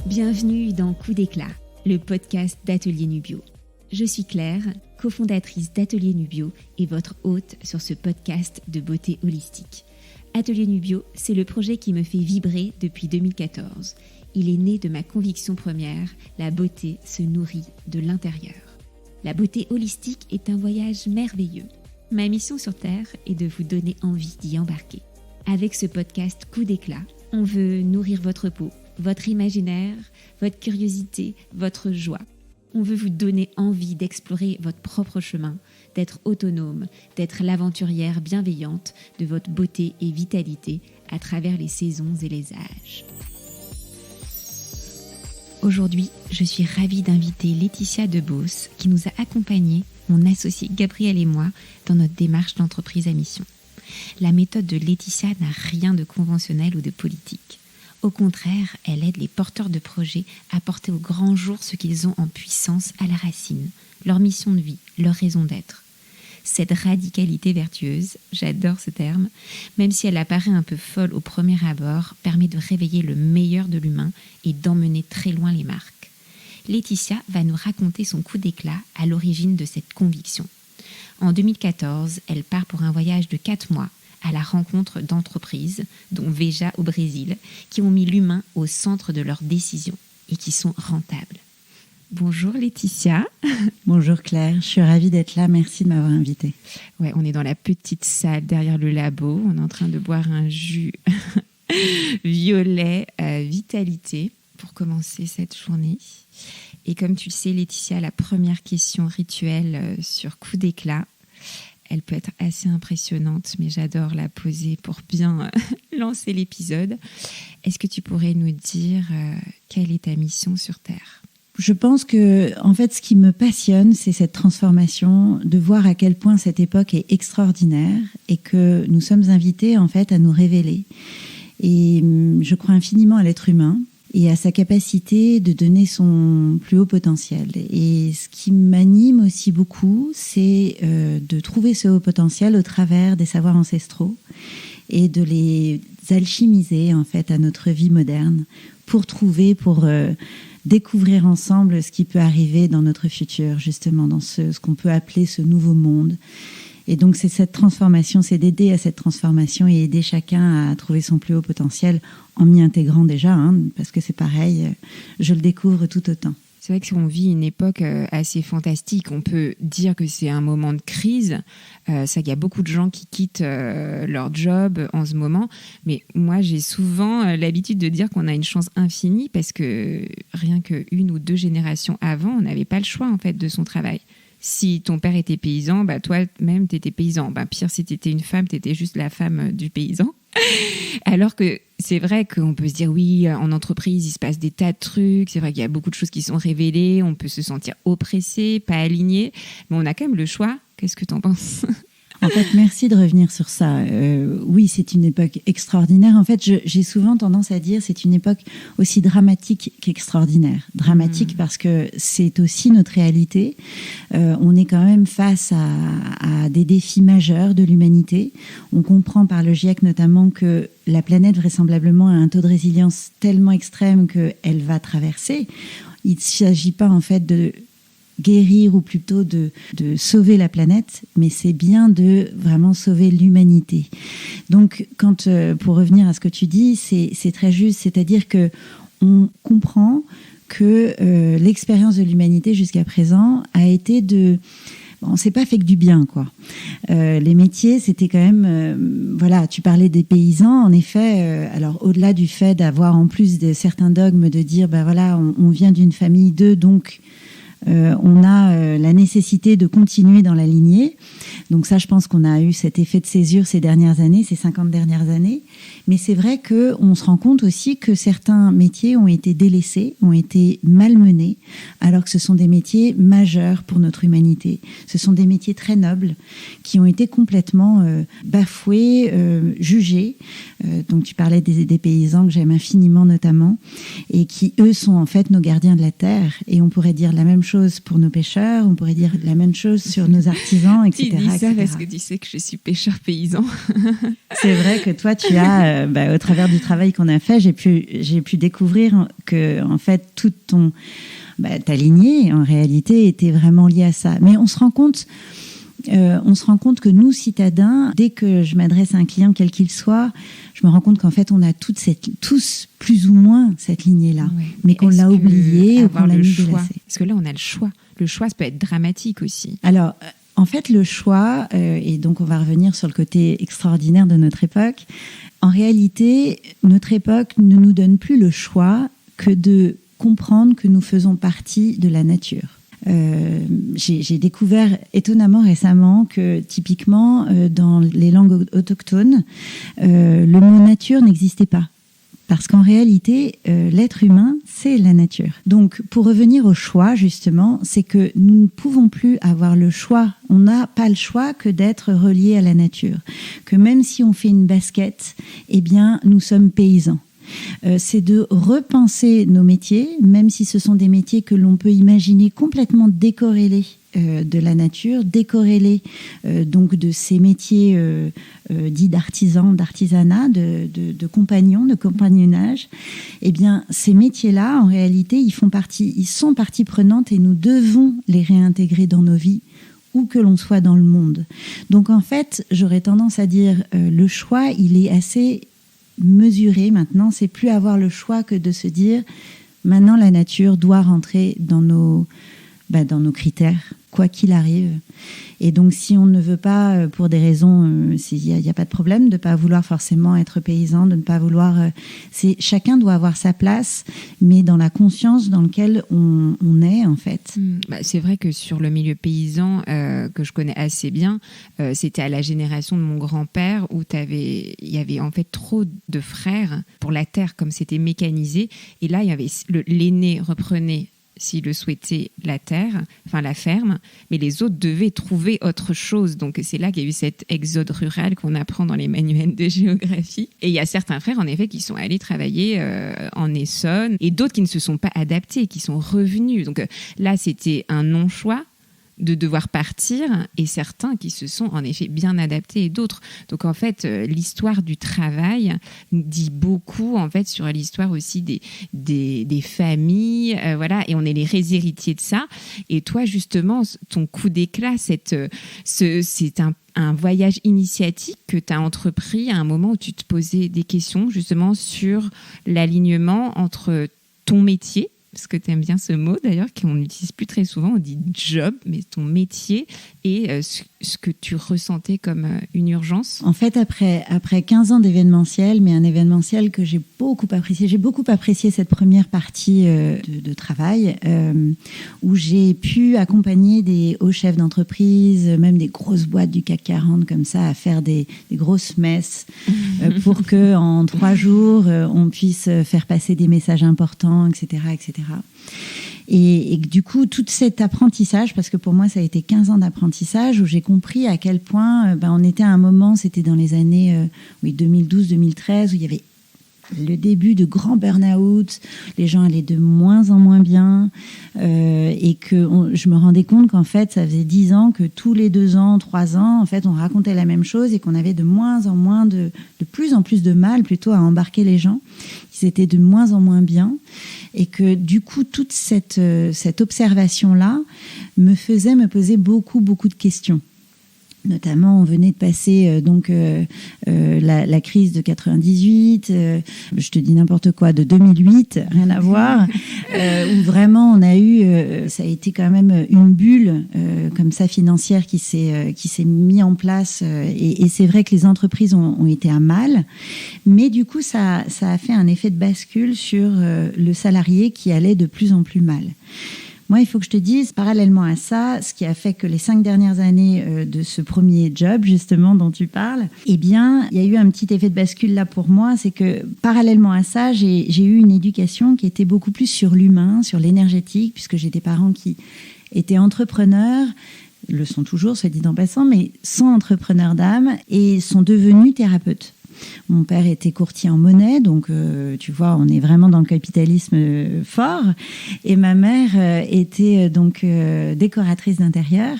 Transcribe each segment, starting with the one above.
Bienvenue dans Coup d'éclat, le podcast d'Atelier Nubio. Je suis Claire, cofondatrice d'Atelier Nubio et votre hôte sur ce podcast de beauté holistique. Atelier Nubio, c'est le projet qui me fait vibrer depuis 2014. Il est né de ma conviction première, la beauté se nourrit de l'intérieur. La beauté holistique est un voyage merveilleux. Ma mission sur Terre est de vous donner envie d'y embarquer. Avec ce podcast Coup d'éclat, on veut nourrir votre peau, votre imaginaire, votre curiosité, votre joie. On veut vous donner envie d'explorer votre propre chemin, d'être autonome, d'être l'aventurière bienveillante de votre beauté et vitalité à travers les saisons et les âges. Aujourd'hui, je suis ravie d'inviter Laetitia Debos qui nous a accompagnés, mon associé Gabriel et moi, dans notre démarche d'entreprise à mission. La méthode de Laetitia n'a rien de conventionnel ou de politique. Au contraire, elle aide les porteurs de projets à porter au grand jour ce qu'ils ont en puissance à la racine, leur mission de vie, leur raison d'être. Cette radicalité vertueuse, j'adore ce terme, même si elle apparaît un peu folle au premier abord, permet de réveiller le meilleur de l'humain et d'emmener très loin les marques. Laetitia va nous raconter son coup d'éclat à l'origine de cette conviction. En 2014, elle part pour un voyage de 4 mois à la rencontre d'entreprises, dont Veja au Brésil, qui ont mis l'humain au centre de leurs décisions et qui sont rentables. Bonjour Laetitia. Bonjour Claire, je suis ravie d'être là, merci de m'avoir invitée. Ouais, on est dans la petite salle derrière le labo, on est en train de boire un jus violet vitalité pour commencer cette journée. Et comme tu le sais Laetitia, la première question rituelle sur coup d'éclat, elle peut être assez impressionnante, mais j'adore la poser pour bien lancer l'épisode. Est-ce que tu pourrais nous dire quelle est ta mission sur Terre ? Je pense que, en fait, ce qui me passionne, c'est cette transformation, de voir à quel point cette époque est extraordinaire et que nous sommes invités, en fait, à nous révéler. Et je crois infiniment à l'être humain et à sa capacité de donner son plus haut potentiel. Et ce qui m'anime aussi beaucoup, c'est de trouver ce haut potentiel au travers des savoirs ancestraux et de les alchimiser, en fait, à notre vie moderne pour découvrir ensemble ce qui peut arriver dans notre futur, justement, dans ce qu'on peut appeler ce nouveau monde. Et donc, c'est cette transformation, c'est d'aider à cette transformation et aider chacun à trouver son plus haut potentiel en m'y intégrant déjà, parce que c'est pareil, je le découvre tout autant. C'est vrai que si on vit une époque assez fantastique, on peut dire que c'est un moment de crise. Ça, il y a beaucoup de gens qui quittent leur job en ce moment. Mais moi, j'ai souvent l'habitude de dire qu'on a une chance infinie parce que rien qu'une ou 2 générations avant, on n'avait pas le choix en fait de son travail. Si ton père était paysan, toi-même, tu étais paysan. Pire, si tu étais une femme, tu étais juste la femme du paysan. Alors que c'est vrai qu'on peut se dire, oui, en entreprise, il se passe des tas de trucs. C'est vrai qu'il y a beaucoup de choses qui sont révélées. On peut se sentir oppressé, pas aligné. Mais on a quand même le choix. Qu'est-ce que tu en penses ? En fait, merci de revenir sur ça. Oui, c'est une époque extraordinaire. En fait, j'ai souvent tendance à dire c'est une époque aussi dramatique qu'extraordinaire. Dramatique parce que c'est aussi notre réalité. On est quand même face à des défis majeurs de l'humanité. On comprend par le GIEC notamment que la planète vraisemblablement a un taux de résilience tellement extrême qu'elle va traverser. Il ne s'agit pas en fait de guérir ou plutôt de sauver la planète, mais c'est bien de vraiment sauver l'humanité. Donc, pour revenir à ce que tu dis, c'est très juste, c'est-à-dire que on comprend que l'expérience de l'humanité jusqu'à présent a été on s'est pas fait que du bien, quoi. Les métiers, c'était quand même... tu parlais des paysans, en effet. Alors, au-delà du fait d'avoir en plus de certains dogmes de dire, on vient d'une famille d'eux, donc... on a la nécessité de continuer dans la lignée. Donc ça, je pense qu'on a eu cet effet de césure ces 50 dernières années. Mais c'est vrai qu'on se rend compte aussi que certains métiers ont été délaissés, ont été malmenés, alors que ce sont des métiers majeurs pour notre humanité. Ce sont des métiers très nobles qui ont été complètement bafoués, jugés. Donc tu parlais des paysans que j'aime infiniment notamment, et qui, eux, sont en fait nos gardiens de la terre. Et on pourrait dire la même chose pour nos pêcheurs, on pourrait dire la même chose sur nos artisans, etc. Tu dis ça parce que tu sais que je suis pêcheur paysan. C'est vrai que toi, tu as, au travers du travail qu'on a fait, j'ai pu découvrir que, en fait, toute ta lignée, en réalité, était vraiment liée à ça. Mais on se rend compte que nous, citadins, dès que je m'adresse à un client, quel qu'il soit, je me rends compte qu'en fait, on a tous plus ou moins cette lignée-là, mais qu'on l'a oubliée ou qu'on l'a mis de lacet. Parce que là, on a le choix. Le choix, ça peut être dramatique aussi. Alors, en fait, le choix, et donc on va revenir sur le côté extraordinaire de notre époque, en réalité, notre époque ne nous donne plus le choix que de comprendre que nous faisons partie de la nature. J'ai découvert étonnamment récemment que typiquement dans les langues autochtones, le mot nature n'existait pas. Parce qu'en réalité, l'être humain, c'est la nature. Donc, pour revenir au choix, justement, c'est que nous ne pouvons plus avoir le choix. On n'a pas le choix que d'être relié à la nature. Que même si on fait une basket, eh bien, nous sommes paysans. C'est de repenser nos métiers, même si ce sont des métiers que l'on peut imaginer complètement décorrélés de la nature, décorrélés donc de ces métiers dits d'artisans, d'artisanat, de compagnons, de compagnonnage. Eh bien, ces métiers-là, en réalité, ils sont partie prenante et nous devons les réintégrer dans nos vies, où que l'on soit dans le monde. Donc, en fait, j'aurais tendance à dire le choix, il est assez mesuré maintenant. C'est plus avoir le choix que de se dire maintenant la nature doit rentrer dans nos critères, quoi qu'il arrive. Et donc, si on ne veut pas, pour des raisons, il n'y a pas de problème de ne pas vouloir forcément être paysan, de ne pas vouloir... chacun doit avoir sa place, mais dans la conscience dans laquelle on est, en fait. C'est vrai que sur le milieu paysan, que je connais assez bien, c'était à la génération de mon grand-père où il y avait en fait trop de frères pour la terre, comme c'était mécanisé. Et là, il y avait l'aîné reprenait, s'il le souhaitait, la terre, enfin la ferme, mais les autres devaient trouver autre chose. Donc c'est là qu'il y a eu cet exode rural qu'on apprend dans les manuels de géographie. Et il y a certains frères, en effet, qui sont allés travailler en Essonne, et d'autres qui ne se sont pas adaptés, qui sont revenus. Donc là, c'était un non-choix de devoir partir, et certains qui se sont en effet bien adaptés et d'autres. Donc en fait, l'histoire du travail dit beaucoup en fait sur l'histoire aussi des familles, voilà, et on est les héritiers de ça. Et toi justement, ton coup d'éclat, c'est un voyage initiatique que tu as entrepris à un moment où tu te posais des questions justement sur l'alignement entre ton métier, parce que tu aimes bien ce mot d'ailleurs, qu'on n'utilise plus très souvent, on dit job, mais ton métier et ce que tu ressentais comme une urgence. En fait, après 15 ans d'événementiel, mais un événementiel que j'ai beaucoup apprécié cette première partie de travail, où j'ai pu accompagner des hauts chefs d'entreprise, même des grosses boîtes du CAC 40 comme ça, à faire des grosses messes pour qu'en 3 jours, on puisse faire passer des messages importants, etc., etc. Et du coup, tout cet apprentissage, parce que pour moi, ça a été 15 ans d'apprentissage, où j'ai compris à quel point on était à un moment, c'était dans les années 2012-2013, où il y avait le début de grands burn-out, les gens allaient de moins en moins bien, et que je me rendais compte qu'en fait, ça faisait 10 ans que tous les 2 ans, 3 ans, en fait, on racontait la même chose et qu'on avait de moins en moins, de plus en plus de mal plutôt à embarquer les gens, qu'ils étaient de moins en moins bien, et que du coup, toute cette observation-là me faisait me poser beaucoup de questions. Notamment, on venait de passer la crise de 98, je te dis n'importe quoi, de 2008, rien à voir, où vraiment on a eu, ça a été quand même une bulle comme ça financière qui s'est mis en place, et c'est vrai que les entreprises ont été à mal, mais du coup ça a fait un effet de bascule sur le salarié qui allait de plus en plus mal. Moi, il faut que je te dise, parallèlement à ça, ce qui a fait que les 5 dernières années de ce premier job, justement, dont tu parles, eh bien, il y a eu un petit effet de bascule là pour moi, c'est que parallèlement à ça, j'ai eu une éducation qui était beaucoup plus sur l'humain, sur l'énergétique, puisque j'ai des parents qui étaient entrepreneurs, le sont toujours, soit dit en passant, mais sont entrepreneurs d'âme et sont devenus thérapeutes. Mon père était courtier en monnaie, donc tu vois, on est vraiment dans le capitalisme fort. Et ma mère était donc décoratrice d'intérieur.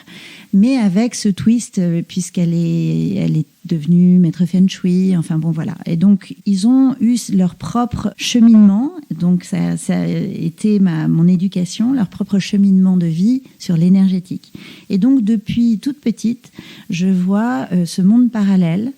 mais avec ce twist, puisqu'elle est devenue maître Feng Shui, enfin bon voilà. Et donc ils ont eu leur propre cheminement, donc ça a été mon éducation, leur propre cheminement de vie sur l'énergétique. Et donc depuis toute petite, je vois ce monde parallèle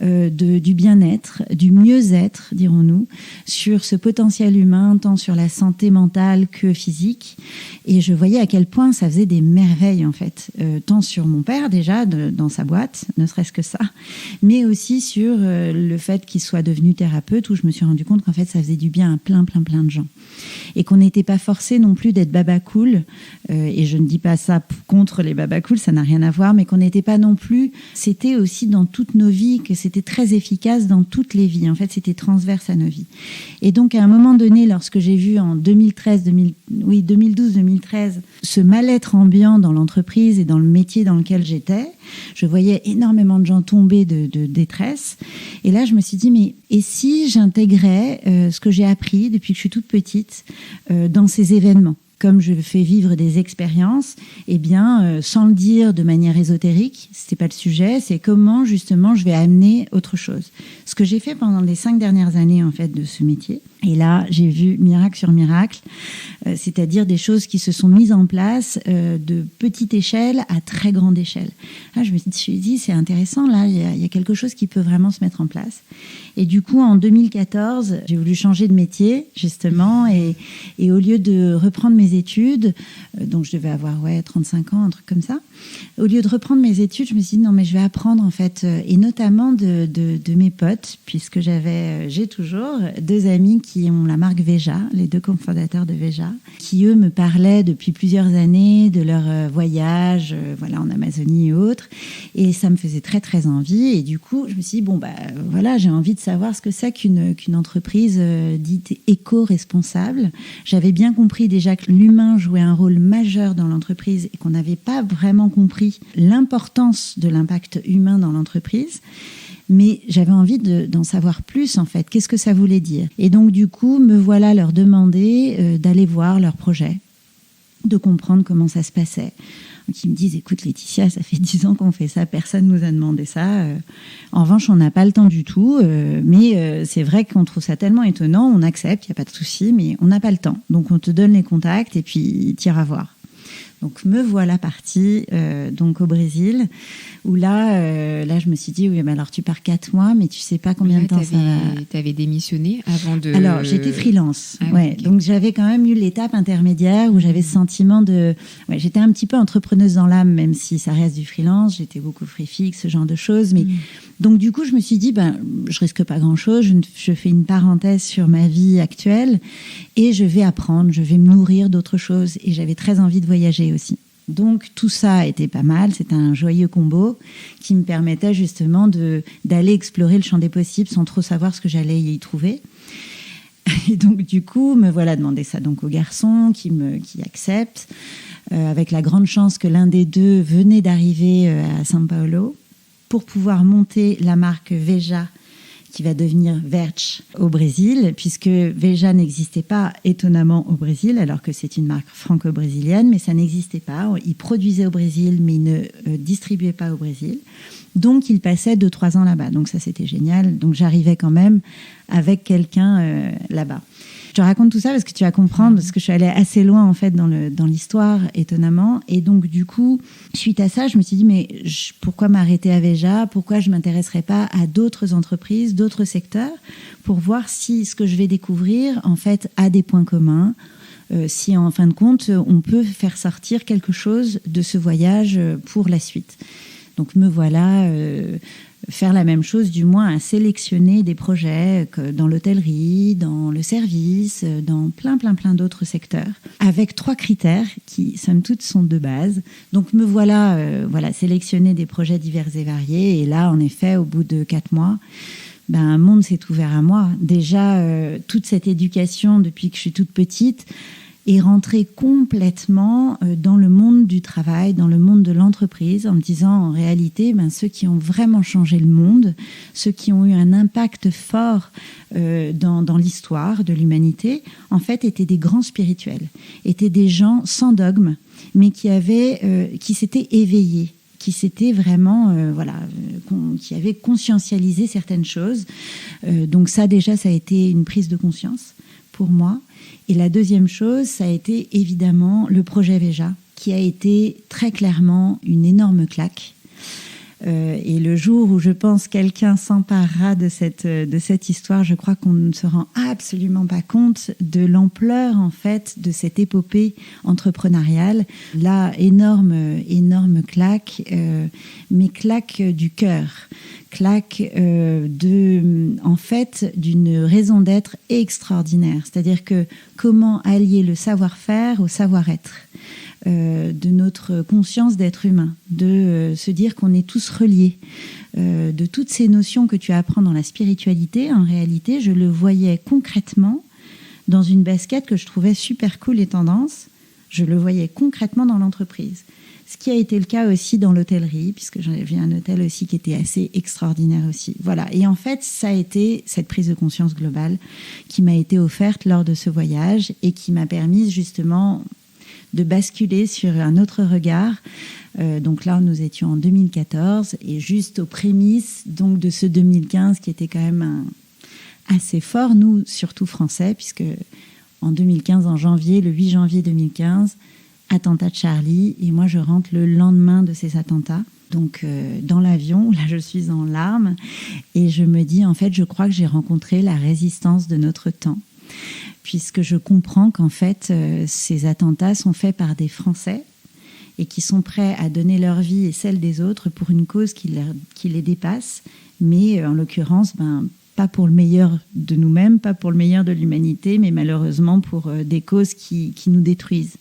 du bien-être, du mieux-être, dirons-nous, sur ce potentiel humain, tant sur la santé mentale que physique. Et je voyais à quel point ça faisait des merveilles, en fait, tant sur mon père, déjà, dans sa boîte, ne serait-ce que ça, mais aussi sur le fait qu'il soit devenu thérapeute, où je me suis rendu compte qu'en fait, ça faisait du bien à plein de gens. Et qu'on n'était pas forcé non plus d'être baba cool, et je ne dis pas ça contre les baba cool, ça n'a rien à voir, mais qu'on n'était pas non plus, c'était aussi dans toutes nos vies, que c'était très efficace dans toutes les vies. En fait, c'était transverse à nos vies. Et donc, à un moment donné, lorsque j'ai vu en 2012-2013, ce mal-être ambiant dans l'entreprise et dans le métier dans lequel j'étais, je voyais énormément de gens tomber de détresse. Et là, je me suis dit, mais et si j'intégrais ce que j'ai appris depuis que je suis toute petite dans ces événements ? Comme je fais vivre des expériences, eh bien, sans le dire de manière ésotérique, c'était pas le sujet, c'est comment justement je vais amener autre chose. Ce que j'ai fait pendant les 5 dernières années en fait de ce métier. Et là, j'ai vu miracle sur miracle, c'est-à-dire des choses qui se sont mises en place de petite échelle à très grande échelle. Là, je me suis dit, c'est intéressant, là, il y a quelque chose qui peut vraiment se mettre en place. Et du coup, en 2014, j'ai voulu changer de métier, justement, et au lieu de reprendre mes études, donc je devais avoir 35 ans, un truc comme ça, au lieu de reprendre mes études, je me suis dit, non, mais je vais apprendre, en fait, et notamment de mes potes, puisque j'ai toujours 2 amis qui ont la marque Veja, les 2 cofondateurs de Veja, qui eux me parlaient depuis plusieurs années de leur voyage, en Amazonie et autres, et ça me faisait très très envie. Et du coup, je me suis dit j'ai envie de savoir ce que c'est qu'une entreprise dite éco-responsable. J'avais bien compris déjà que l'humain jouait un rôle majeur dans l'entreprise et qu'on n'avait pas vraiment compris l'importance de l'impact humain dans l'entreprise. Mais j'avais envie d'en savoir plus, en fait. Qu'est-ce que ça voulait dire ? Et donc, du coup, me voilà leur demander d'aller voir leur projet, de comprendre comment ça se passait. Donc, ils me disent, écoute Laetitia, ça fait 10 ans qu'on fait ça, personne nous a demandé ça. En revanche, on n'a pas le temps du tout, mais c'est vrai qu'on trouve ça tellement étonnant, on accepte, il n'y a pas de souci, mais on n'a pas le temps. Donc, on te donne les contacts et puis tu iras voir. Donc, me voilà partie donc au Brésil, où là, je me suis dit, oui, mais alors tu pars 4 mois, mais tu sais pas combien de temps ça va. Tu avais démissionné avant de... Alors, j'étais freelance. Okay. Donc, j'avais quand même eu l'étape intermédiaire où j'avais ce sentiment de... j'étais un petit peu entrepreneuse dans l'âme, même si ça reste du freelance. J'étais beaucoup free fixe, ce genre de choses. Mais donc, du coup, je me suis dit, je risque pas grand-chose. Je fais une parenthèse sur ma vie actuelle et je vais apprendre, je vais me nourrir d'autres choses. Et j'avais très envie de voyager aussi. Donc tout ça était pas mal, c'était un joyeux combo qui me permettait justement d'aller explorer le champ des possibles sans trop savoir ce que j'allais y trouver. Et donc du coup, me voilà demander ça donc au garçon qui accepte, avec la grande chance que l'un des 2 venait d'arriver à São Paulo pour pouvoir monter la marque Veja, qui va devenir Verge au Brésil, puisque Veja n'existait pas étonnamment au Brésil, alors que c'est une marque franco-brésilienne, mais ça n'existait pas. Ils produisaient au Brésil, mais ils ne distribuaient pas au Brésil. Donc, ils passaient 2-3 ans là-bas. Donc, ça, c'était génial. Donc, j'arrivais quand même avec quelqu'un là-bas. Je te raconte tout ça parce que tu vas comprendre, parce que je suis allée assez loin en fait dans l'histoire, étonnamment. Et donc du coup, suite à ça, je me suis dit mais pourquoi m'arrêter à Veja ? Pourquoi je m'intéresserais pas à d'autres entreprises, d'autres secteurs, pour voir si ce que je vais découvrir en fait a des points communs, si en fin de compte on peut faire sortir quelque chose de ce voyage pour la suite. Donc me voilà faire la même chose, du moins à sélectionner des projets dans l'hôtellerie, dans le service, dans plein d'autres secteurs, avec 3 critères qui, somme toute, sont de base. Donc me voilà, sélectionner des projets divers et variés. Et là, en effet, au bout de 4 mois, un monde s'est ouvert à moi. Déjà, toute cette éducation depuis que je suis toute petite et rentrer complètement dans le monde du travail, dans le monde de l'entreprise, en me disant en réalité, ceux qui ont vraiment changé le monde, ceux qui ont eu un impact fort dans l'histoire de l'humanité, en fait, étaient des grands spirituels, étaient des gens sans dogme, mais qui s'étaient éveillés qui s'était vraiment, qui avait conscientisé certaines choses. Donc ça, déjà, ça a été une prise de conscience pour moi. Et la deuxième chose, ça a été évidemment le projet Véja, qui a été très clairement une énorme claque. Et le jour où je pense quelqu'un s'emparera de cette histoire, je crois qu'on ne se rend absolument pas compte de l'ampleur en fait de cette épopée entrepreneuriale. Là, énorme claque, mais claque du cœur, claque en fait d'une raison d'être extraordinaire. C'est-à-dire que comment allier le savoir-faire au savoir-être. De notre conscience d'être humain, de se dire qu'on est tous reliés, de toutes ces notions que tu apprends dans la spiritualité. En réalité, je le voyais concrètement dans une basket que je trouvais super cool et tendance. Je le voyais concrètement dans l'entreprise. Ce qui a été le cas aussi dans l'hôtellerie, puisque j'avais un hôtel aussi qui était assez extraordinaire aussi. Voilà. Et en fait, ça a été cette prise de conscience globale qui m'a été offerte lors de ce voyage et qui m'a permis justement de basculer sur un autre regard. Donc là, nous étions en 2014 et juste aux prémices donc, de ce 2015 qui était quand même assez fort, nous, surtout français, puisque en 2015, en janvier, le 8 janvier 2015, attentat de Charlie, et moi je rentre le lendemain de ces attentats. Donc dans l'avion, là je suis en larmes et je me dis en fait, je crois que j'ai rencontré la résistance de notre temps. Puisque je comprends qu'en fait, ces attentats sont faits par des Français et qui sont prêts à donner leur vie et celle des autres pour une cause qui les dépasse, mais en l'occurrence, pas pour le meilleur de nous-mêmes, pas pour le meilleur de l'humanité, mais malheureusement pour des causes qui nous détruisent.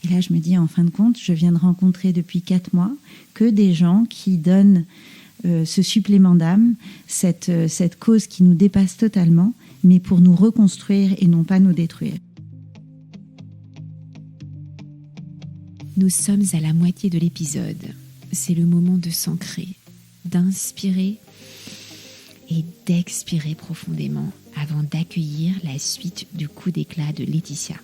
Et là, je me dis, en fin de compte, je viens de rencontrer depuis 4 mois que des gens qui donnent ce supplément d'âme, cette cause qui nous dépasse totalement, mais pour nous reconstruire et non pas nous détruire. Nous sommes à la moitié de l'épisode. C'est le moment de s'ancrer, d'inspirer et d'expirer profondément avant d'accueillir la suite du coup d'éclat de Laetitia.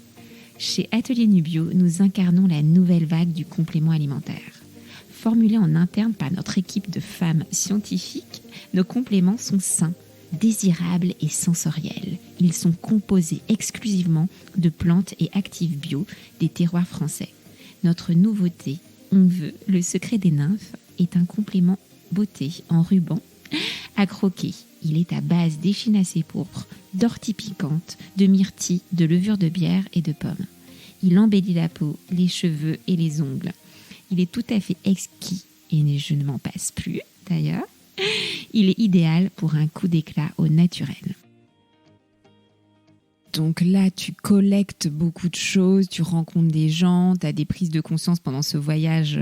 Chez Atelier Nubio, nous incarnons la nouvelle vague du complément alimentaire. Formulés en interne par notre équipe de femmes scientifiques, nos compléments sont sains, désirables et sensoriels. Ils sont composés exclusivement de plantes et actifs bio des terroirs français. Notre nouveauté, on veut, le secret des nymphes, est un complément beauté en ruban à croquer. Il est à base d'échinacées pourpres, d'orties piquantes, de myrtilles, de levure de bière et de pommes. Il embellit la peau, les cheveux et les ongles. Il est tout à fait exquis et je ne m'en passe plus d'ailleurs. Il est idéal pour un coup d'éclat au naturel. Donc là, tu collectes beaucoup de choses, tu rencontres des gens, tu as des prises de conscience pendant ce voyage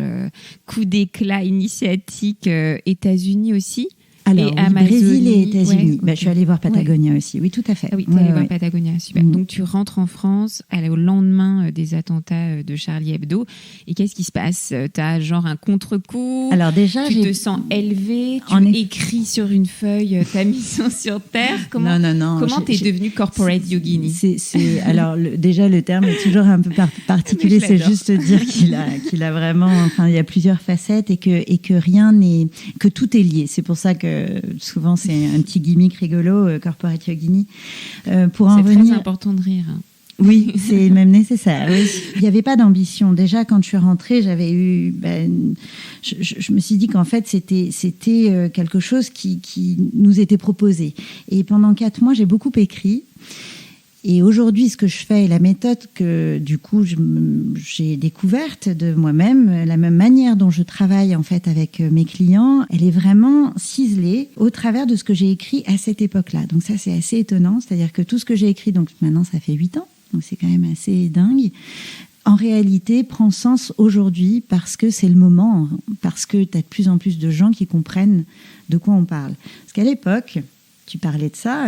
coup d'éclat initiatique États-Unis aussi. Alors, oui, Brésil et États-Unis. Ouais, okay. Je suis allée voir Patagonia aussi. Oui, tout à fait. Ah oui, tu es allée voir Patagonia, super. Donc, tu rentres en France au lendemain des attentats de Charlie Hebdo. Et qu'est-ce qui se passe ? Tu as genre un contre-coup. Alors déjà, tu te sens élevé, tu écris sur une feuille ta mission sur Terre. Comment tu es devenue corporate yogini ? Alors, déjà, le terme est toujours un peu particulier. C'est juste dire qu'il a vraiment... Enfin, il y a plusieurs facettes et que rien n'est... Que tout est lié. C'est pour ça que souvent c'est un petit gimmick rigolo, corporate yogini. Pour en revenir, c'est très important de rire. Oui, c'est même nécessaire. Oui. Il n'y avait pas d'ambition. Déjà, quand je suis rentrée, j'avais eu... je me suis dit qu'en fait, c'était quelque chose qui nous était proposé. Et pendant 4 mois, j'ai beaucoup écrit. Et aujourd'hui, ce que je fais, la méthode que du coup j'ai découverte de moi-même, la même manière dont je travaille en fait avec mes clients, elle est vraiment ciselée au travers de ce que j'ai écrit à cette époque-là. Donc ça, c'est assez étonnant. C'est-à-dire que tout ce que j'ai écrit, donc maintenant ça fait 8 ans, donc c'est quand même assez dingue, en réalité prend sens aujourd'hui parce que c'est le moment, parce que tu as de plus en plus de gens qui comprennent de quoi on parle. Parce qu'à l'époque... Tu parlais de ça,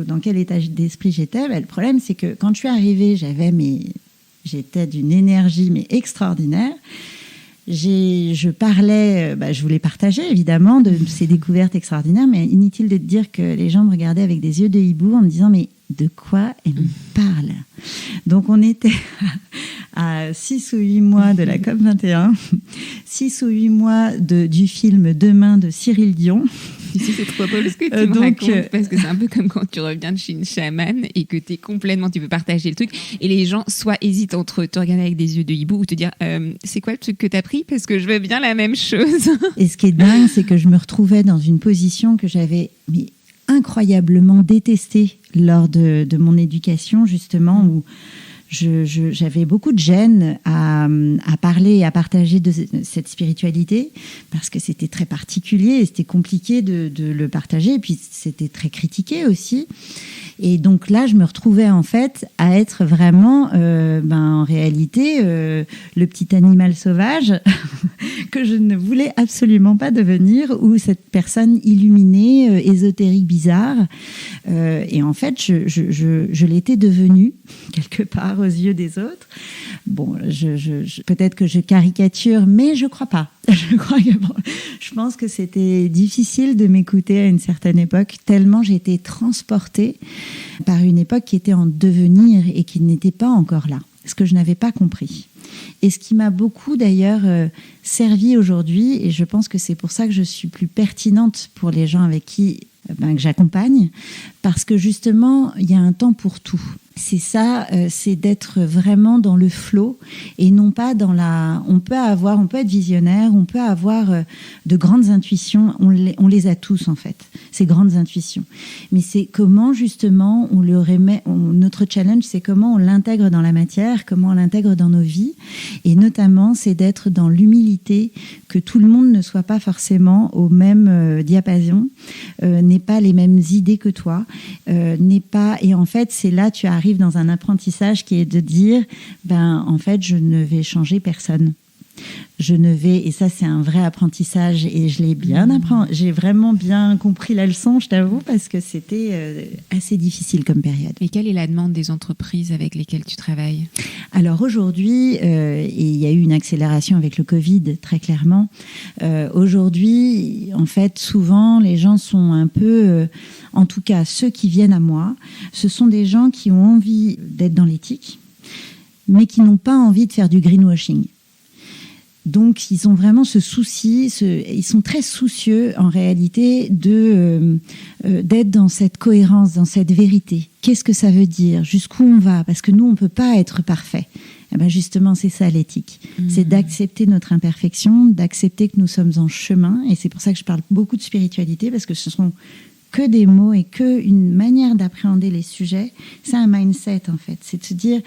dans quel état d'esprit j'étais. Le problème, c'est que quand je suis arrivée, j'étais d'une énergie mais extraordinaire. je parlais, je voulais partager évidemment de ces découvertes extraordinaires, mais inutile de te dire que les gens me regardaient avec des yeux de hibou en me disant mais de quoi elle me parle? Donc on était à 6 ou 8 mois de la COP21, 6 ou 8 mois du film Demain de Cyril Dion. Ici, c'est trop drôle ce que tu me racontes, parce que c'est un peu comme quand tu reviens de chez une chamane et que tu peux partager le truc, et les gens soit hésitent entre te regarder avec des yeux de hibou ou te dire c'est quoi le truc que t'as pris, parce que je veux bien la même chose. Et ce qui est dingue, c'est que je me retrouvais dans une position que j'avais incroyablement détestée lors de mon éducation, justement, où j'avais beaucoup de gêne à parler et à partager de cette spiritualité, parce que c'était très particulier et c'était compliqué de le partager, et puis c'était très critiqué aussi. Et donc là, je me retrouvais en fait à être vraiment, en réalité, le petit animal sauvage que je ne voulais absolument pas devenir, ou cette personne illuminée, ésotérique, bizarre. Et en fait, je l'étais devenue quelque part aux yeux des autres. Bon, peut-être que je caricature, mais je crois pas. Je pense que c'était difficile de m'écouter à une certaine époque, tellement j'ai été transportée par une époque qui était en devenir et qui n'était pas encore là, ce que je n'avais pas compris. Et ce qui m'a beaucoup d'ailleurs servi aujourd'hui, et je pense que c'est pour ça que je suis plus pertinente pour les gens avec qui que j'accompagne, parce que justement, il y a un temps pour tout. C'est ça, c'est d'être vraiment dans le flow et non pas dans la... On peut être visionnaire, on peut avoir de grandes intuitions, on les a tous en fait, ces grandes intuitions. Mais c'est comment justement on le remet, notre challenge, c'est comment on l'intègre dans la matière, comment on l'intègre dans nos vies, et notamment c'est d'être dans l'humilité, que tout le monde ne soit pas forcément au même diapason, n'ait pas les mêmes idées que toi, n'est pas... Et en fait, c'est là tu arrives dans un apprentissage qui est de dire en fait je ne vais changer personne, et ça c'est un vrai apprentissage, et je l'ai j'ai vraiment bien compris la leçon, je t'avoue, parce que c'était assez difficile comme période. Et quelle est la demande des entreprises avec lesquelles tu travailles? Alors aujourd'hui, et il y a eu une accélération avec le Covid, très clairement, aujourd'hui en fait souvent les gens sont un peu en tout cas ceux qui viennent à moi, ce sont des gens qui ont envie d'être dans l'éthique, mais qui n'ont pas envie de faire du greenwashing. Donc, ils ont vraiment ce souci, ils sont très soucieux en réalité d'être dans cette cohérence, dans cette vérité. Qu'est-ce que ça veut dire? Jusqu'où on va? Parce que nous, on ne peut pas être parfait. Et justement, c'est ça l'éthique. C'est d'accepter notre imperfection, d'accepter que nous sommes en chemin. Et c'est pour ça que je parle beaucoup de spiritualité, parce que ce sont que des mots et qu'une manière d'appréhender les sujets. C'est un mindset, en fait. C'est de se dire...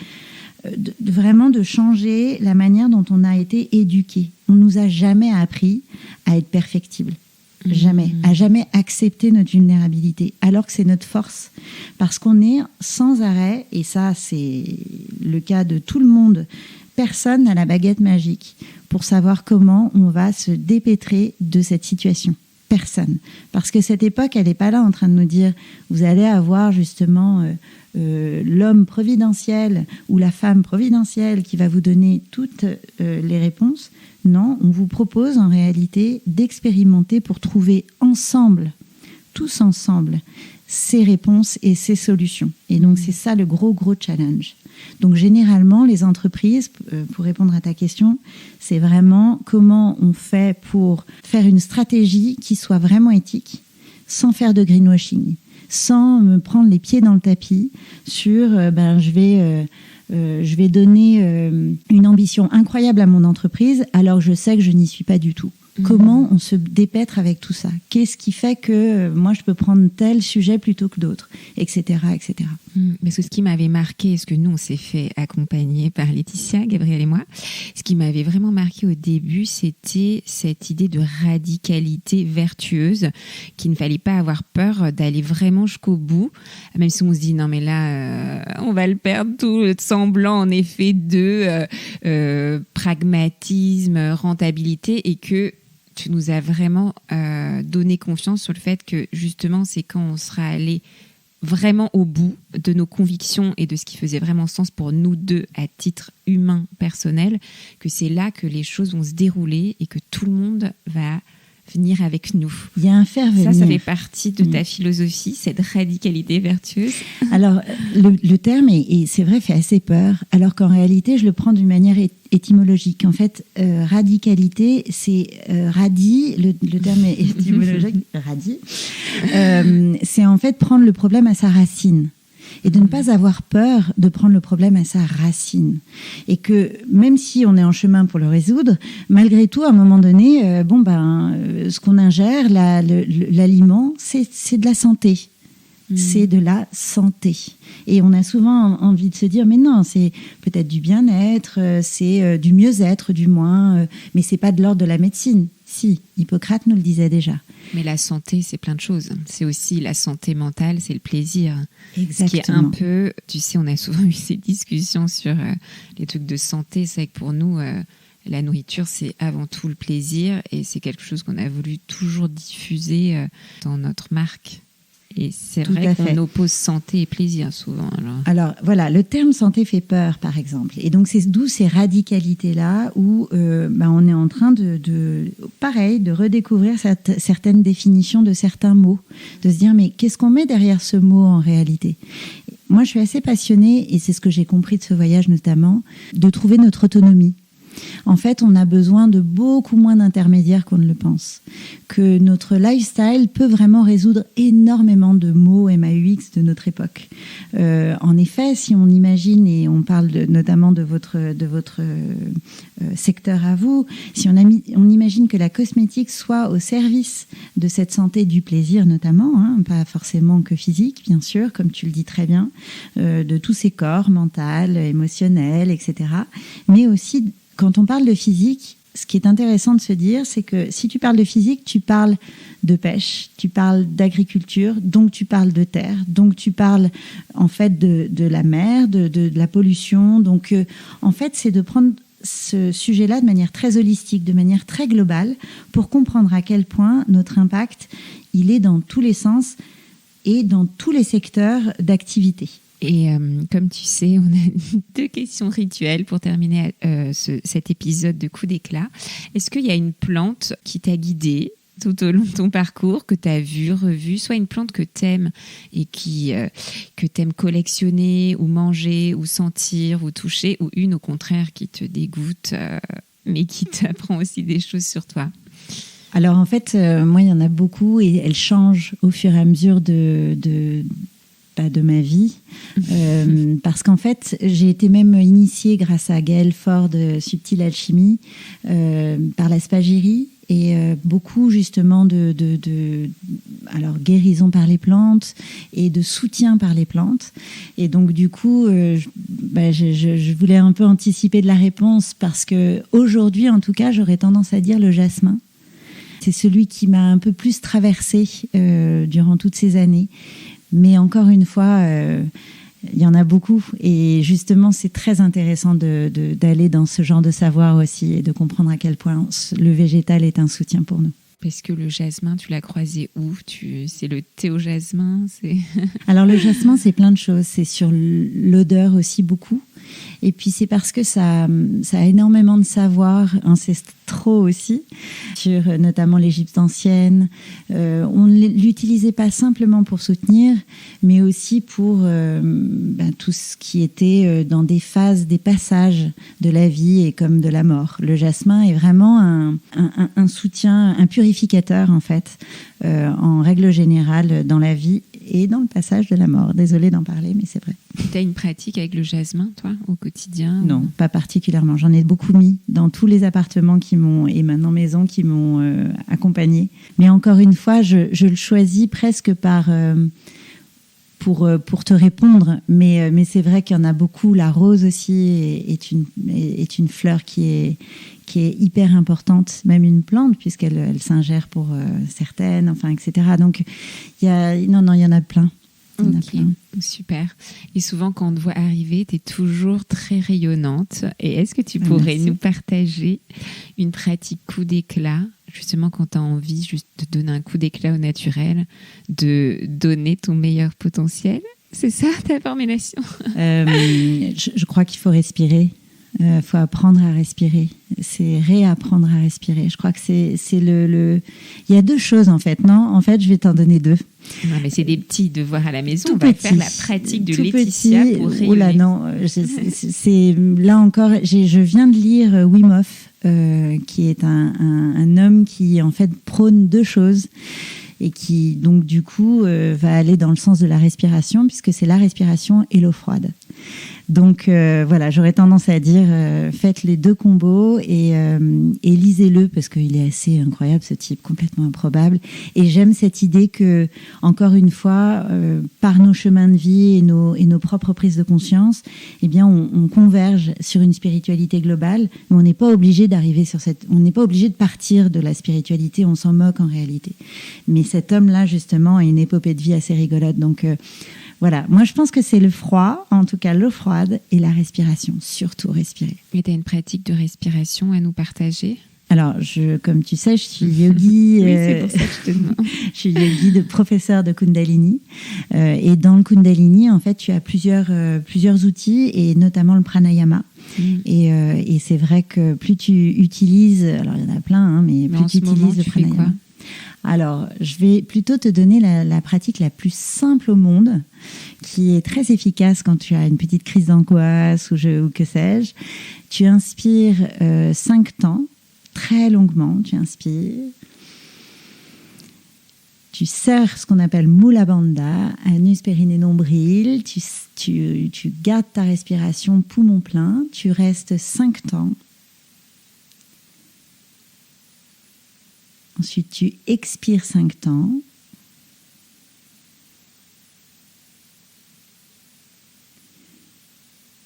vraiment de changer la manière dont on a été éduqué. On nous a jamais appris à être perfectible. Jamais. À jamais accepter notre vulnérabilité. Alors que c'est notre force. Parce qu'on est sans arrêt, et ça c'est le cas de tout le monde, personne n'a la baguette magique pour savoir comment on va se dépêtrer de cette situation. Personne. Parce que cette époque, elle n'est pas là en train de nous dire vous allez avoir justement l'homme providentiel ou la femme providentielle qui va vous donner toutes les réponses. Non, on vous propose en réalité d'expérimenter pour trouver ensemble, tous ensemble, ces réponses et ces solutions. Et donc c'est ça le gros challenge. Donc généralement, les entreprises, pour répondre à ta question, c'est vraiment comment on fait pour faire une stratégie qui soit vraiment éthique, sans faire de greenwashing, sans me prendre les pieds dans le tapis sur je vais donner une ambition incroyable à mon entreprise alors que je sais que je n'y suis pas du tout. Comment on se dépêtre avec tout ça? Qu'est-ce qui fait que moi je peux prendre tel sujet plutôt que d'autres, etc., etc. Parce que ce qui m'avait marqué, ce que nous on s'est fait accompagner par Laetitia, Gabriel et moi, ce qui m'avait vraiment marqué au début, c'était cette idée de radicalité vertueuse, qu'il ne fallait pas avoir peur d'aller vraiment jusqu'au bout, même si on se dit non mais là on va le perdre, tout le semblant en effet de pragmatisme, rentabilité, et que tu nous as vraiment donné confiance sur le fait que justement c'est quand on sera allé vraiment au bout de nos convictions et de ce qui faisait vraiment sens pour nous deux à titre humain, personnel, que c'est là que les choses vont se dérouler et que tout le monde va venir avec nous. Il y a un faire venir. Ça fait partie de ta philosophie, cette radicalité vertueuse. Alors, le terme, et c'est vrai, fait assez peur, alors qu'en réalité, je le prends d'une manière étymologique. En fait, radicalité, c'est radis, le terme est étymologique, radis, c'est en fait prendre le problème à sa racine. Et de ne pas avoir peur de prendre le problème à sa racine. Et que même si on est en chemin pour le résoudre, malgré tout, à un moment donné, ce qu'on ingère, l'aliment, c'est de la santé. C'est de la santé. Et on a souvent envie de se dire, mais non, c'est peut-être du bien-être, c'est du mieux-être du moins, mais c'est pas de l'ordre de la médecine. Si, Hippocrate nous le disait déjà. Mais la santé, c'est plein de choses. C'est aussi la santé mentale, c'est le plaisir. Exactement. Ce qui est un peu, tu sais, on a souvent eu ces discussions sur les trucs de santé. C'est que pour nous, la nourriture, c'est avant tout le plaisir et c'est quelque chose qu'on a voulu toujours diffuser dans notre marque. Et c'est vrai qu'on oppose santé et plaisir souvent. Alors voilà, le terme santé fait peur, par exemple. Et donc c'est d'où ces radicalités-là où on est en train de redécouvrir certaines définitions de certains mots. De se dire, mais qu'est-ce qu'on met derrière ce mot en réalité ? Moi, je suis assez passionnée, et c'est ce que j'ai compris de ce voyage notamment, de trouver notre autonomie. En fait, on a besoin de beaucoup moins d'intermédiaires qu'on ne le pense. Que notre lifestyle peut vraiment résoudre énormément de maux MAUX de notre époque. En effet, si on imagine, et on parle notamment de votre secteur à vous, si on imagine que la cosmétique soit au service de cette santé du plaisir notamment, pas forcément que physique, bien sûr, comme tu le dis très bien, de tous ces corps, mental, émotionnel, etc. Mais aussi, quand on parle de physique, ce qui est intéressant de se dire, c'est que si tu parles de physique, tu parles de pêche, tu parles d'agriculture, donc tu parles de terre, donc tu parles en fait de la mer, de la pollution. Donc en fait, c'est de prendre ce sujet-là de manière très holistique, de manière très globale, pour comprendre à quel point notre impact, il est dans tous les sens et dans tous les secteurs d'activité. Et comme tu sais, on a 2 questions rituelles pour terminer cet épisode de Coup d'éclat. Est-ce qu'il y a une plante qui t'a guidée tout au long de ton parcours, que tu as vue, revue, soit une plante que tu aimes et que tu aimes collectionner ou manger ou sentir ou toucher, ou une au contraire qui te dégoûte mais qui t'apprend aussi des choses sur toi? Alors en fait, moi il y en a beaucoup et elles changent au fur et à mesure de ma vie, parce qu'en fait j'ai été même initiée grâce à Gaëlle Ford de Subtile Alchimie par la spagyrie et beaucoup justement de guérison par les plantes et de soutien par les plantes. Et donc du coup je voulais un peu anticiper de la réponse, parce que aujourd'hui en tout cas j'aurais tendance à dire le jasmin. C'est celui qui m'a un peu plus traversée durant toutes ces années. Mais encore une fois, il y en a beaucoup. Et justement, c'est très intéressant d'aller dans ce genre de savoir aussi et de comprendre à quel point le végétal est un soutien pour nous. Parce que le jasmin, tu l'as croisé où ? C'est le thé au jasmin ? Alors le jasmin, c'est plein de choses. C'est sur l'odeur aussi beaucoup. Et puis c'est parce que ça a énormément de savoirs ancestraux aussi, sur notamment l'Égypte ancienne. On ne l'utilisait pas simplement pour soutenir, mais aussi pour tout ce qui était dans des phases, des passages de la vie et comme de la mort. Le jasmin est vraiment un soutien, un purificateur en fait, en règle générale dans la vie et dans le passage de la mort. Désolée d'en parler, mais c'est vrai. Tu as une pratique avec le jasmin, toi, au quotidien ? Non, pas particulièrement. J'en ai beaucoup mis dans tous les appartements et maintenant maisons qui m'ont accompagnée. Mais encore une fois, je le choisis presque pour te répondre. Mais c'est vrai qu'il y en a beaucoup. La rose aussi est une fleur qui est hyper importante, même une plante, puisqu'elle s'ingère pour certaines, etc. Donc, il y en a plein. Ok, super. Et souvent, quand on te voit arriver, tu es toujours très rayonnante. Et est-ce que tu pourrais nous partager une pratique coup d'éclat, justement quand tu as envie juste de donner un coup d'éclat au naturel, de donner ton meilleur potentiel? C'est ça ta formulation? Je crois qu'il faut respirer. Faut apprendre à respirer. C'est réapprendre à respirer. Je crois que c'est le... Il y a deux choses en fait, non? En fait, je vais t'en donner deux. Non, mais c'est des petits devoirs à la maison. Tout on va petit, faire la pratique de tout Laetitia petit. pour rayonner. Oula, non. C'est là encore. Je viens de lire Wim Hof, qui est un homme qui en fait prône deux choses et qui donc du coup va aller dans le sens de la respiration, puisque c'est la respiration et l'eau froide. Donc voilà, j'aurais tendance à dire faites les deux combos et lisez-le parce qu'il est assez incroyable, ce type, complètement improbable. Et j'aime cette idée que, encore une fois, par nos chemins de vie et nos propres prises de conscience, eh bien, on converge sur une spiritualité globale, mais on n'est pas obligé d'arriver sur on n'est pas obligé de partir de la spiritualité, on s'en moque en réalité. Mais cet homme-là, justement, a une épopée de vie assez rigolote. Donc voilà, moi je pense que c'est le froid, en tout cas l'eau froide et la respiration, surtout respirer. Et tu as une pratique de respiration à nous partager? Alors, comme tu sais, je suis yogi. Oui, c'est pour ça que je te demande. Je suis yogi de professeur de Kundalini. Et dans le Kundalini, en fait, tu as plusieurs outils, et notamment le pranayama. Et c'est vrai que plus tu utilises, alors il y en a plein, hein, mais plus tu utilises le pranayama. Alors, je vais plutôt te donner la pratique la plus simple au monde, qui est très efficace quand tu as une petite crise d'angoisse ou que sais-je. Tu inspires 5 temps, très longuement. Tu inspires. Tu serres ce qu'on appelle Mula Bandha, anus, périnée, nombril. Tu gardes ta respiration poumon plein. Tu restes 5 temps. Ensuite, tu expires 5 temps.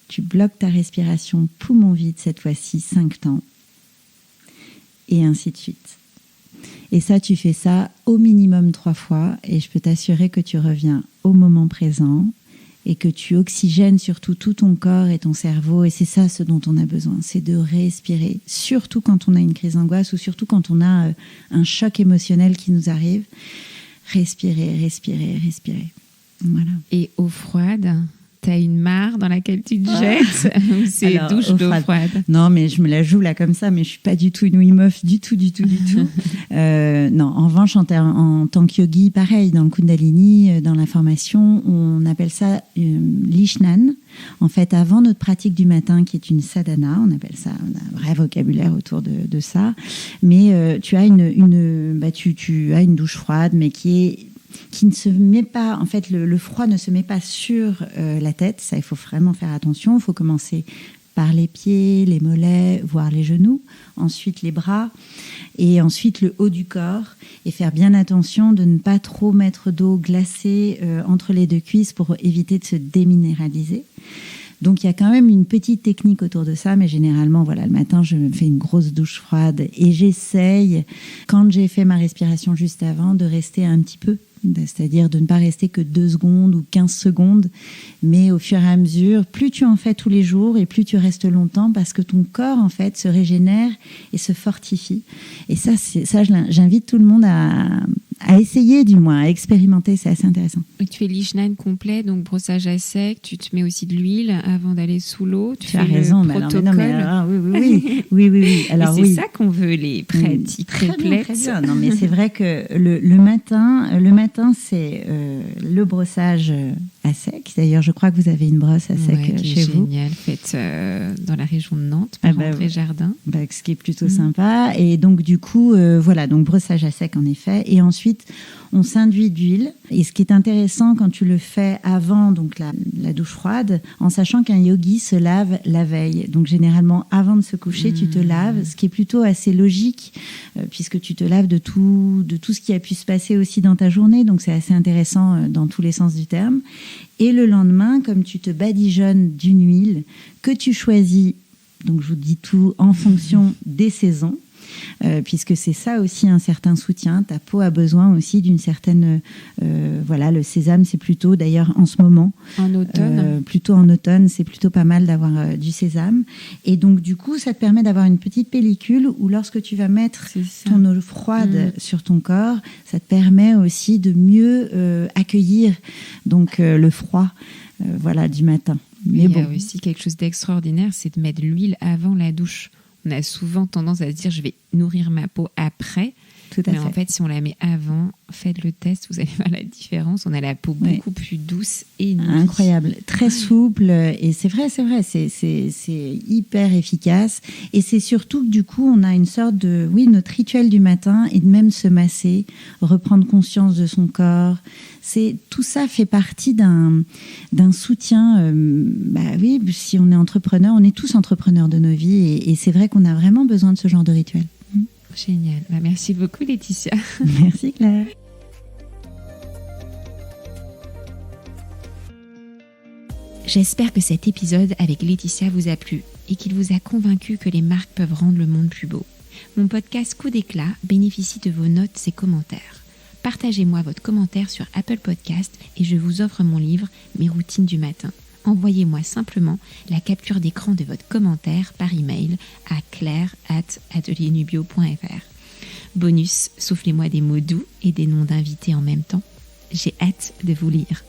Tu bloques ta respiration poumon vide cette fois-ci 5 temps. Et ainsi de suite. Et ça, tu fais ça au minimum 3 fois. Et je peux t'assurer que tu reviens au moment présent et que tu oxygènes surtout tout ton corps et ton cerveau. Et c'est ça ce dont on a besoin, c'est de respirer. Surtout quand on a une crise d'angoisse ou surtout quand on a un choc émotionnel qui nous arrive. Respirer, respirer, respirer. Voilà. Et eau froide, t'as une mare dans laquelle tu te jettes ou c'est douche d'eau froide? Non, mais je me la joue là comme ça, mais je suis pas du tout une Wim Hof, du tout. Non, en revanche, en tant que yogi, pareil, dans le Kundalini, dans la formation, on appelle ça l'Ishnan. En fait, avant notre pratique du matin, qui est une sadhana, on appelle ça, on a un vrai vocabulaire autour de ça. Mais tu as tu as une douche froide, mais qui ne se met pas, en fait, le froid ne se met pas sur la tête. Ça, il faut vraiment faire attention. Il faut commencer par les pieds, les mollets, voire les genoux, ensuite les bras, et ensuite le haut du corps, et faire bien attention de ne pas trop mettre d'eau glacée entre les deux cuisses pour éviter de se déminéraliser. Donc il y a quand même une petite technique autour de ça, mais généralement, voilà, le matin, je me fais une grosse douche froide et j'essaye, quand j'ai fait ma respiration juste avant, de rester un petit peu, c'est-à-dire de ne pas rester que 2 secondes ou 15 secondes, mais au fur et à mesure, plus tu en fais tous les jours et plus tu restes longtemps, parce que ton corps, en fait, se régénère et se fortifie. Et ça, j'invite tout le monde à essayer, du moins, à expérimenter, c'est assez intéressant. Et tu fais l'Ishnan complet, donc brossage à sec, tu te mets aussi de l'huile avant d'aller sous l'eau. Tu as raison, mais oui. Alors, c'est ça qu'on veut, les pratiques complètes. Très bien. Non, mais c'est vrai que le matin, c'est le brossage à sec. D'ailleurs, je crois que vous avez une brosse à sec chez vous. Génial, faite dans la région de Nantes, par André Jardin. Ce qui est plutôt sympa. Et donc, du coup, voilà, donc brossage à sec, en effet. Et ensuite, on s'induit d'huile. Et ce qui est intéressant quand tu le fais avant donc la douche froide, en sachant qu'un yogi se lave la veille. Donc, généralement, avant de se coucher, tu te laves, ce qui est plutôt assez logique, puisque tu te laves de tout ce qui a pu se passer aussi dans ta journée. Donc, c'est assez intéressant dans tous les sens du terme. Et le lendemain, comme tu te badigeonnes d'une huile que tu choisis, donc je vous dis tout en fonction des saisons, puisque c'est ça aussi un certain soutien. Ta peau a besoin aussi d'une certaine... voilà, le sésame, c'est plutôt d'ailleurs en ce moment. En automne. Plutôt en automne, c'est plutôt pas mal d'avoir du sésame. Et donc du coup, ça te permet d'avoir une petite pellicule où lorsque tu vas mettre ton eau froide sur ton corps, ça te permet aussi de mieux accueillir donc le froid voilà, du matin. Mais il y a aussi quelque chose d'extraordinaire, c'est de mettre l'huile avant la douche. On a souvent tendance à se dire je vais nourrir ma peau après. Mais en fait, si on la met avant, faites le test, vous allez voir la différence. On a la peau beaucoup plus douce et nourrie. Incroyable, très souple. Et c'est vrai, c'est hyper efficace. Et c'est surtout que du coup, on a une sorte de... Oui, notre rituel du matin et de même se masser, reprendre conscience de son corps. Tout ça fait partie d'un soutien. Oui, si on est entrepreneur, on est tous entrepreneurs de nos vies. Et c'est vrai qu'on a vraiment besoin de ce genre de rituel. Génial. Merci beaucoup, Laetitia. Merci, Claire. J'espère que cet épisode avec Laetitia vous a plu et qu'il vous a convaincu que les marques peuvent rendre le monde plus beau. Mon podcast Coup d'éclat bénéficie de vos notes et commentaires. Partagez-moi votre commentaire sur Apple Podcast et je vous offre mon livre « Mes routines du matin ». Envoyez-moi simplement la capture d'écran de votre commentaire par email à claire@ateliernubio.fr. Bonus, soufflez-moi des mots doux et des noms d'invités en même temps. J'ai hâte de vous lire.